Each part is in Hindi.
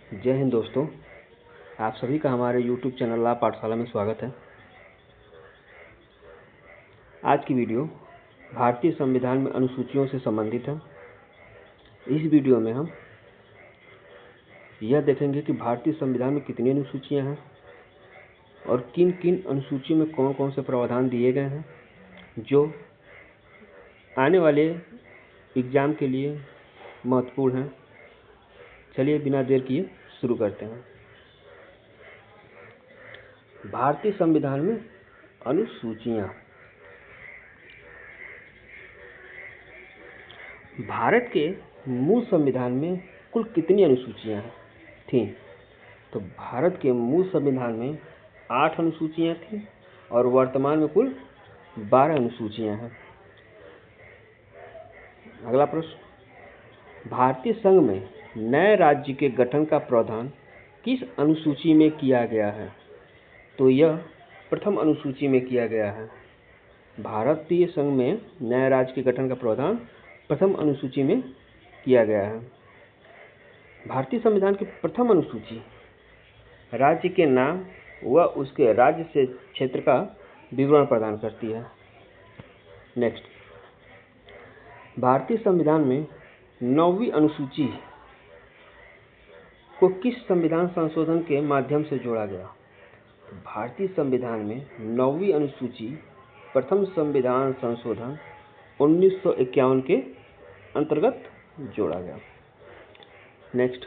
जय हिंद दोस्तों, आप सभी का हमारे YouTube चैनल ला पाठशाला में स्वागत है। आज की वीडियो भारतीय संविधान में अनुसूचियों से संबंधित है। इस वीडियो में हम यह देखेंगे कि भारतीय संविधान में कितनी अनुसूचियां हैं और किन किन अनुसूचियों में कौन कौन से प्रावधान दिए गए हैं जो आने वाले एग्ज़ाम के लिए महत्वपूर्ण हैं। चलिए बिना देर किए शुरू करते हैं। भारतीय संविधान में अनुसूचियां। भारत के मूल संविधान में कुल कितनी अनुसूचियां थीं? तो भारत के मूल संविधान में 8 अनुसूचियां थीं और वर्तमान में कुल 12 अनुसूचियां हैं। अगला प्रश्न, भारतीय संघ में नए राज्य के गठन का प्रावधान किस अनुसूची में किया गया है? तो यह प्रथम अनुसूची में किया गया है। भारतीय संघ में नए राज्य के गठन का प्रावधान प्रथम अनुसूची में किया गया है। भारतीय संविधान की प्रथम अनुसूची राज्य के नाम व उसके राज्य से क्षेत्र का विवरण प्रदान करती है। नेक्स्ट, भारतीय संविधान में 9वीं अनुसूची को किस संविधान संशोधन के माध्यम से जोड़ा गया? भारतीय संविधान में 9वीं अनुसूची प्रथम संविधान संशोधन 1951 के अंतर्गत जोड़ा गया। नेक्स्ट,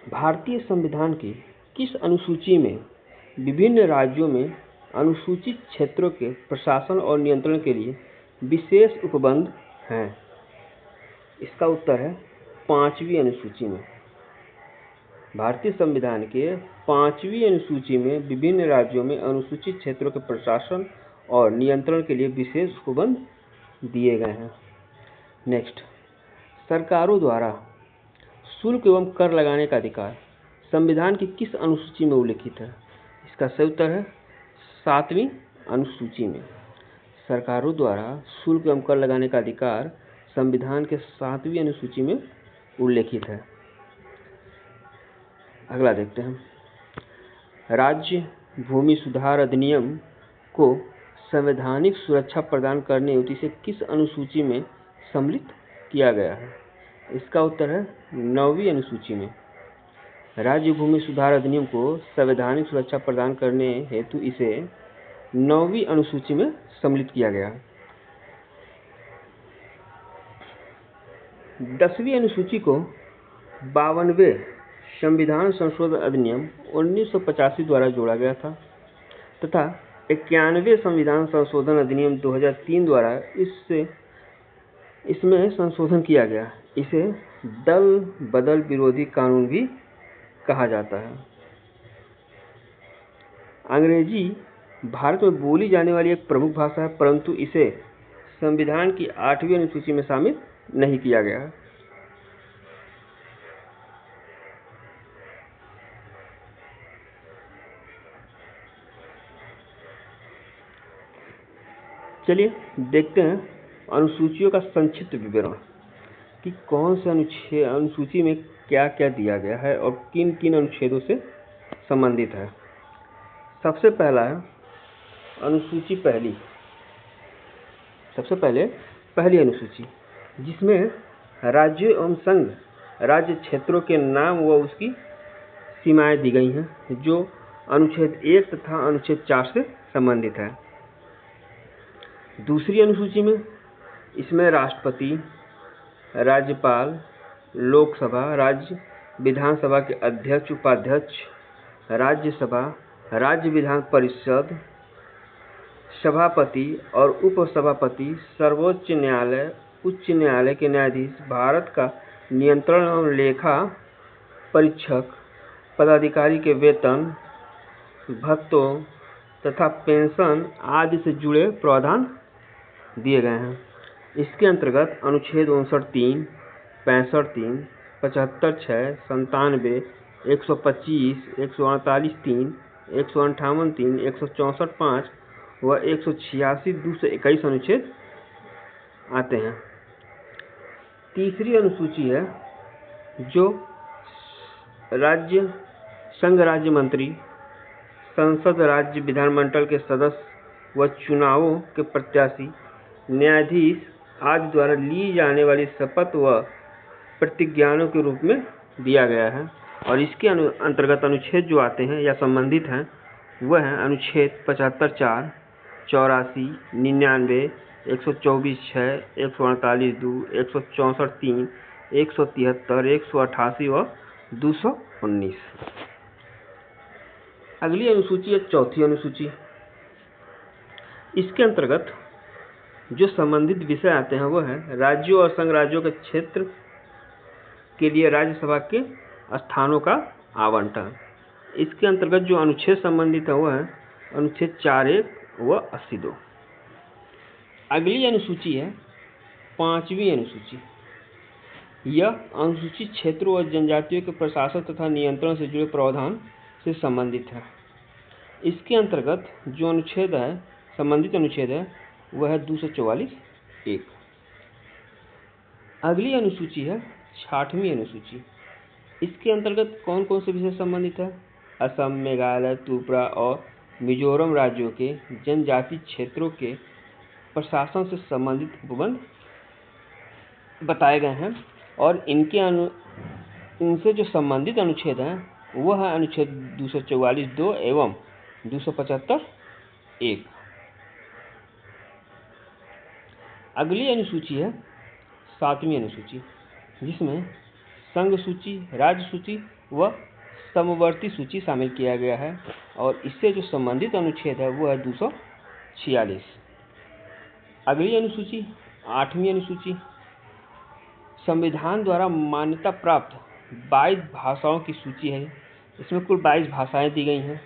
भारतीय संविधान की किस अनुसूची में विभिन्न राज्यों में अनुसूचित क्षेत्रों के प्रशासन और नियंत्रण के लिए विशेष उपबंध हैं? इसका उत्तर है 5वीं अनुसूची में। भारतीय संविधान के 5वीं अनुसूची में विभिन्न राज्यों में अनुसूचित क्षेत्रों के प्रशासन और नियंत्रण के लिए विशेष उपबंध दिए गए हैं। नेक्स्ट, सरकारों द्वारा शुल्क एवं कर लगाने का अधिकार संविधान की किस अनुसूची में उल्लिखित है? इसका सही उत्तर है 7वीं अनुसूची में। सरकारों द्वारा शुल्क एवं कर लगाने का अधिकार संविधान के 7वीं अनुसूची में उल्लिखित है। अगला देखते हैं, राज्य भूमि सुधार अधिनियम को संवैधानिक सुरक्षा प्रदान करने हेतु इसे किस अनुसूची में सम्मिलित किया गया है? इसका उत्तर है 9वीं अनुसूची में। राज्य भूमि सुधार अधिनियम को संवैधानिक सुरक्षा प्रदान करने हेतु इसे 9वीं अनुसूची में सम्मिलित किया गया है। 10वीं अनुसूची को 52वें संविधान संशोधन अधिनियम 1985 द्वारा जोड़ा गया था तथा 91वें संविधान संशोधन अधिनियम 2003 द्वारा इसमें संशोधन किया गया। इसे दल बदल विरोधी कानून भी कहा जाता है। अंग्रेजी भारत में बोली जाने वाली एक प्रमुख भाषा है, परंतु इसे संविधान की 8वीं अनुसूची में शामिल नहीं किया गया है। चलिए देखते हैं अनुसूचियों का संक्षिप्त विवरण कि कौन से अनुसूची में क्या क्या दिया गया है और किन किन अनुच्छेदों से संबंधित है। सबसे पहला है अनुसूची पहली। सबसे पहले पहली अनुसूची, जिसमें राज्यों एवं संघ राज्य क्षेत्रों के नाम व उसकी सीमाएं दी गई हैं, जो अनुच्छेद 1 तथा अनुच्छेद 4 से संबंधित है। दूसरी अनुसूची में इसमें राष्ट्रपति, राज्यपाल, लोकसभा, राज्य विधानसभा के अध्यक्ष, उपाध्यक्ष, राज्यसभा, राज्य विधान परिषद, सभापति और उपसभापति, सर्वोच्च न्यायालय, उच्च न्यायालय के न्यायाधीश, भारत का नियंत्रण एवं लेखा परीक्षक, पदाधिकारी के वेतन, भत्तों तथा पेंशन आदि से जुड़े प्रावधान दिए गए हैं। इसके अंतर्गत अनुच्छेद 59(3), 65(3), 75(6), 97, 125, 148(3), 158(3), 164(5) व 186, 221 अनुच्छेद आते हैं। तीसरी अनुसूची है जो राज्य संघ राज्य मंत्री, संसद, राज्य विधानमंडल के सदस्य व चुनावों के प्रत्याशी, न्यायाधीश आदि द्वारा ली जाने वाली शपथ व प्रतिज्ञानों के रूप में दिया गया है। और इसके अंतर्गत अनुच्छेद जो आते हैं या संबंधित हैं वह हैं अनुच्छेद 75(4), 84, 99, 124(6), 148(2), 164(3), 173, 188 व 219। अगली अनुसूची है चौथी अनुसूची। इसके अंतर्गत जो संबंधित विषय आते हैं वो है राज्यों और संघ राज्यों के क्षेत्र के लिए राज्यसभा के स्थानों का आवंटन। इसके अंतर्गत जो अनुच्छेद संबंधित है वो है अनुच्छेद 41 व 82। अगली अनुसूची है पांचवी अनुसूची। यह अनुसूचित क्षेत्रों और जनजातियों के प्रशासन तथा नियंत्रण से जुड़े प्रावधान से संबंधित है। इसके अंतर्गत जो अनुच्छेद है, संबंधित अनुच्छेद है, वह है 244(1). अगली अनुसूची है 6वीं अनुसूची। इसके अंतर्गत कौन कौन से विषय संबंधित है? असम, मेघालय, त्रिपुरा और मिजोरम राज्यों के जनजाति क्षेत्रों के प्रशासन से संबंधित उपबंध बताए गए हैं और इनसे जो संबंधित अनुच्छेद हैं वह है अनुच्छेद 244(2) एवं 275(1). अगली अनुसूची है 7वीं अनुसूची, जिसमें संघ सूची, राज्य सूची व समवर्ती सूची शामिल किया गया है और इससे जो संबंधित अनुच्छेद है वो है 246। अगली अनुसूची 8वीं अनुसूची, संविधान द्वारा मान्यता प्राप्त 22 भाषाओं की सूची है। इसमें कुल 22 भाषाएं दी गई हैं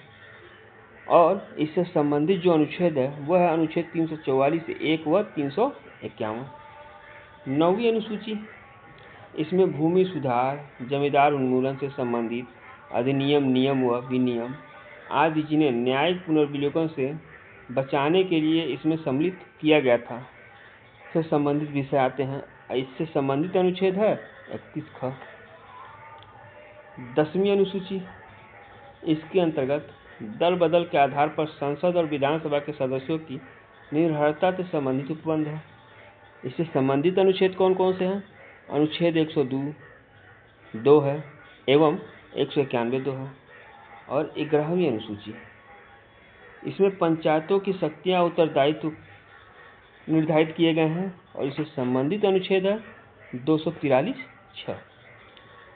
और इससे संबंधित जो अनुच्छेद है वह है अनुच्छेद 344(1) व 351। 9वीं अनुसूची, इसमें भूमि सुधार, जमींदार उन्मूलन से संबंधित अधिनियम, नियम व विनियम आदि जिन्हें न्यायिक पुनर्विलोकन से बचाने के लिए इसमें सम्मिलित किया गया था से संबंधित विषय आते हैं। इससे संबंधित अनुच्छेद है 31(ख). 10वीं अनुसूची, इसके अंतर्गत दल बदल के आधार पर संसद और विधानसभा के सदस्यों की निर्भरता से संबंधित उपबंध है। इससे संबंधित अनुच्छेद कौन कौन से हैं? अनुच्छेद 102(2) है एवं 191(2) है। और 11वीं अनुसूची, इसमें पंचायतों की शक्तियां उत्तरदायित्व निर्धारित किए गए हैं और इससे संबंधित अनुच्छेद है 243(6).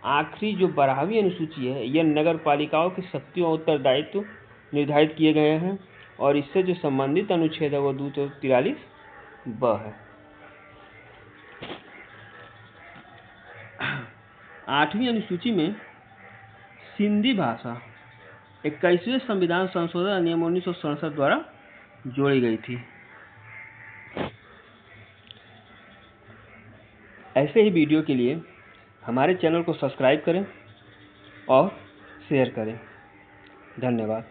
आखिरी जो 12वीं अनुसूची है यह नगर पालिकाओं की शक्तियों और उत्तरदायित्व निर्धारित किए गए हैं और इससे जो संबंधित अनुच्छेद है वो 243(ब) है। 8वीं अनुसूची में सिंधी भाषा 21वें संविधान संशोधन अधिनियम 1967 द्वारा जोड़ी गई थी। ऐसे ही वीडियो के लिए हमारे चैनल को सब्सक्राइब करें और शेयर करें। धन्यवाद।